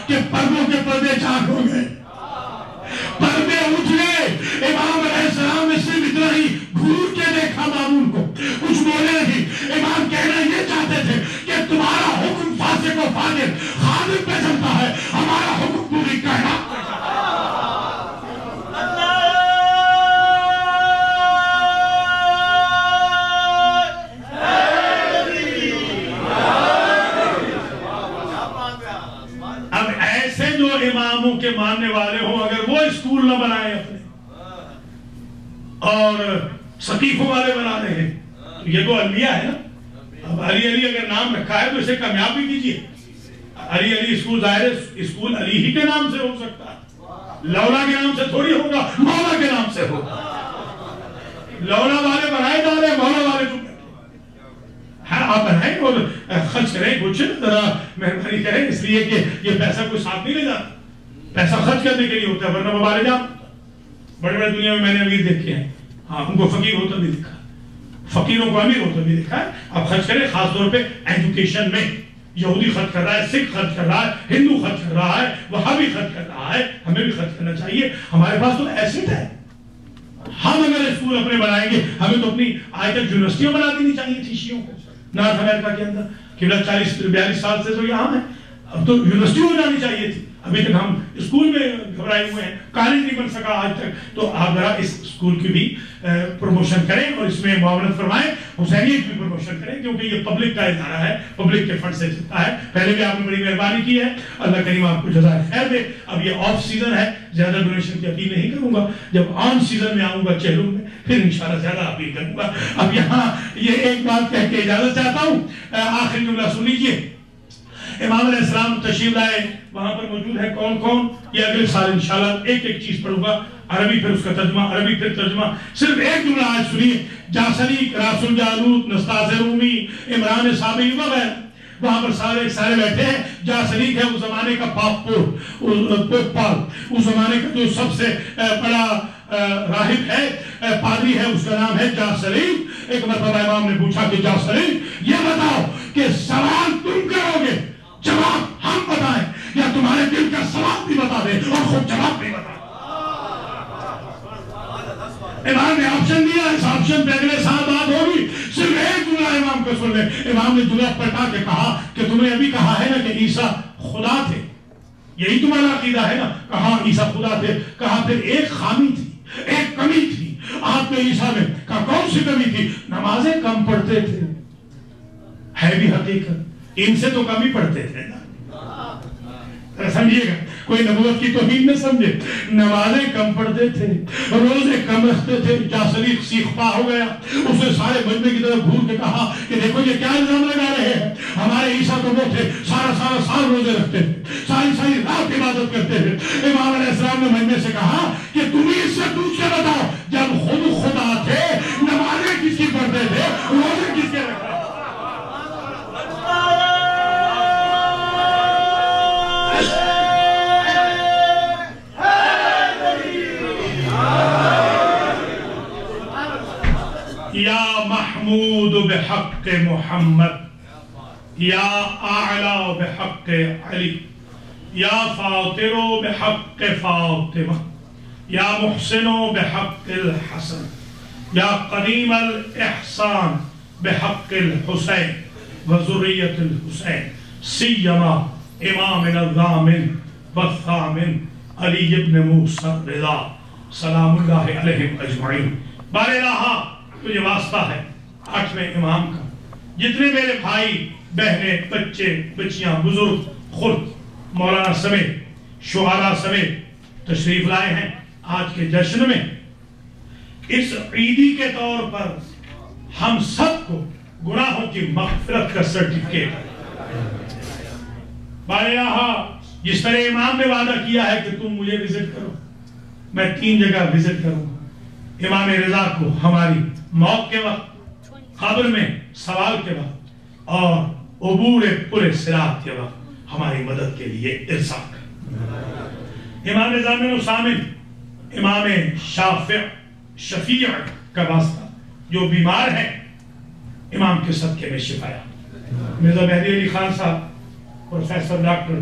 کہ پردوں کے پردے چاک ہو گئے، پردے اٹھ گئے. امام علیہ السلام نے صرف اتنا ہی گھور کے دیکھا مامون کو، کچھ بولے نہیں. امام کہنا یہ چاہتے تھے کہ تمہارا حکم فاسق و فاجر خادم پہ چلتا ہے، ہمارا حکم پوری کائنات پہ چلتا ہے. اب ایسے جو اماموں کے ماننے والے ہوں، اگر وہ اسکول نہ بنائے اپنے اور سقیفوں والے بنا رہے ہیں، تو یہ تو علیہ ہے نا. اب علی علی اگر نام رکھا ہے تو اسے کامیاب بھی کیجیے. علی علی اسکول ظاہر اسکول علی ہی کے نام سے ہو سکتا ہے، لولا کے نام سے تھوڑی ہوگا، مولا کے نام سے ہوگا. لولا والے بنائے جا رہے ہیں، مولا والے جو ہاں آپ بنائیں اور خرچ کریں. کچھ ذرا مہربانی کریں، اس لیے کہ یہ پیسہ کوئی ساتھ نہیں لے جاتا، پیسہ خرچ کرنے کے لیے ہوتا ہے، ورنہ مبارے جا. بڑے بڑے دنیا میں میں نے امیر دیکھے ہیں، ہاں ان کو فقیر ہوتا بھی دیکھا، فقیروں کو امیر ہوتا بھی دیکھا ہے. آپ خرچ کریں، خاص طور پہ ایجوکیشن میں. یہودی خرچ کر رہا ہے، سکھ خرچ کر رہا ہے، ہندو خرچ کر رہا ہے، وہابی خرچ کر رہا ہے، ہمیں بھی خرچ کرنا چاہیے. ہمارے پاس تو ایسٹ ہے. ہم اگر اسکول اپنے بنائیں گے، ہمیں تو اپنی آج تک یونیورسٹیوں بنا دینی چاہیے تھی شیعوں کو. نارتھ امریکہ کے اندر قبلہ 40-42 سال سے تو یہاں ہے، اب تو یونیورسٹی ہو جانی چاہیے تھی. ابھی تک ہم اسکول میں گھبرائے ہوئے ہیں، کالج نہیں بن سکا آج تک. تو آپ ذرا اس اسکول کی بھی پروموشن کریں اور اس میں معاونت فرمائیں، حسینیت بھی پروموشن کریں، کیونکہ یہ پبلک کا ادارہ ہے، پبلک کے فنڈ سے چلتا ہے. پہلے بھی آپ نے بڑی مہربانی کی ہے، اللہ کریم آپ کو جزائے خیر دے. اب یہ آف سیزن ہے، زیادہ ڈونیشن کی اپیل نہیں کروں گا. جب آن سیزن میں آؤں گا چہلوں میں، پھر انشاءاللہ زیادہ اپیل کروں گا. اب یہاں یہ ایک بات کہہ کے اجازت چاہتا ہوں، آخری جملہ سن لیجیے. امام علیہ السلام تشریف لائے، وہاں پر موجود ہے کون کون؟ یہ اگلے سال انشاءاللہ ایک ایک چیز پڑھوں گا، عربی پھر اس کا ترجمہ، عربی پھر ترجمہ. صرف ایک جملہ آج سنیے. جعسری، راس الجالوت، نستاز رومی، عمران صابری وغیرہ، وہاں پر سارے بیٹھے ہیں. جعسری ہے اس زمانے کا پاپ، اس زمانے کا جو سب سے بڑا راہب ہے، پادری ہے، اس کا نام ہے جعسری. ایک مرتبہ امام نے پوچھا کہ جعسری یہ بتاؤ کہ سوال تم کرو گے، جواب ہم بتائیں، یا تمہارے دل کا سوال بھی بتا دیں اور خود جواب بھی بتائیں. امام نے آپشن دیا، اس آپشن پہ اگلے سال بات ہوگی. صرف ایک جملہ امام کو سن لیں. امام نے جملہ پلٹا کے کہا کہ تم نے ابھی کہا ہے نا کہ عیسیٰ خدا تھے، یہی تمہارا عقیدہ ہے نا؟ کہا عیسیٰ خدا تھے. کہا پھر ایک خامی تھی، ایک کمی تھی آپ میں عیسیٰ میں. کہا کون سی کمی تھی؟ نمازیں کم پڑھتے تھے. ہے بھی حقیقت، ان سے تو کم ہی پڑھتے تھے نا. سمجھیے گا، کوئی نبوت کی توہین نہ سمجھے. نمازیں کم پڑھتے تھے، روزے کم رکھتے تھے. جعسری سیخ پا ہو گیا. اس نے سارے مجمع کی طرف گھور کے کہا کہ دیکھو یہ کیا الزام لگا رہے ہیں. ہمارے عیسیٰ تو وہ تھے سارا سال روزے رکھتے تھے، ساری رات عبادت کرتے تھے. امام علیہ السلام نے مجمع سے کہا کہ تم ہی اس سے پوچھ کے بتاؤ، جب خود خدا تھے نمازیں کس کی پڑھتے تھے، روزے کس کے رکھتے تھے؟ یا محمود بحق محمد، یا اعلی بحق علی، یا فاطر بحق فاطمہ، یا محسن بحق الحسن، یا قدیم الاحسان بحق الحسین وذریت الحسین، سیما امامنا الضامن والثامن علی ابن موسیٰ رضا سلام اللہ علیہم اجمعین. بار الہا تجھے واسطہ ہے 8ویں امام کا. جتنے میرے بھائی بہنیں، بچے بچیاں، بزرگ خود مولانا سمیت، شہداء سمیت تشریف لائے ہیں آج کے جشن میں، اس عیدی کے طور پر ہم سب کو گناہوں کی مغفرت کا سرٹیفکیٹ. بار الہا جس طرح امام نے وعدہ کیا ہے کہ تم مجھے وزٹ کرو، میں 3 جگہ وزٹ کروں گا. امام رضا کو ہماری موت کے وقت، قبر میں سوال کے وقت، اور عبور پل صراط کے وقت ہماری مدد کے لیے ارسال کر. امام ضامن و سامن، امام شافع شفیع کا واسطہ، جو بیمار ہیں امام کے صدقے میں شفایا. مرزا مہدی علی خان صاحب، پروفیسر ڈاکٹر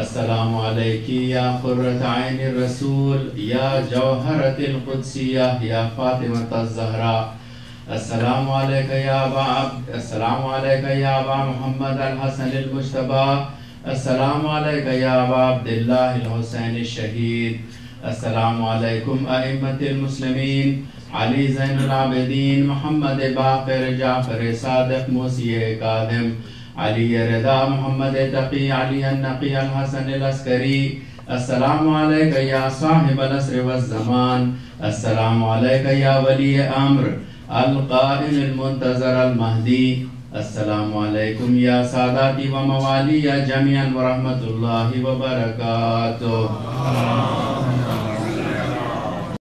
السلام علیکی یا قرۃ عین الرسول یا جوہرۃ القدسیہ یا فاطمۃ الزہراء السلام علیک یا ابا محمد الحسن المجتبی السلام علیک یا ابا عبداللہ الحسین الشہید السلام علیکم ائمۃ المسلمین علی زین العابدین محمد باقر جعفر صادق موسی کاظم علی رضا محمد تقی علی النقی الحسن العسکری السلام علیک یا صاحب العصر والزمان السلام علیک یا ولی امر القائم المنتظر المہدی السلام علیکم یا ساداتی و موالی جميعا ورحمۃ اللہ وبرکاتہ.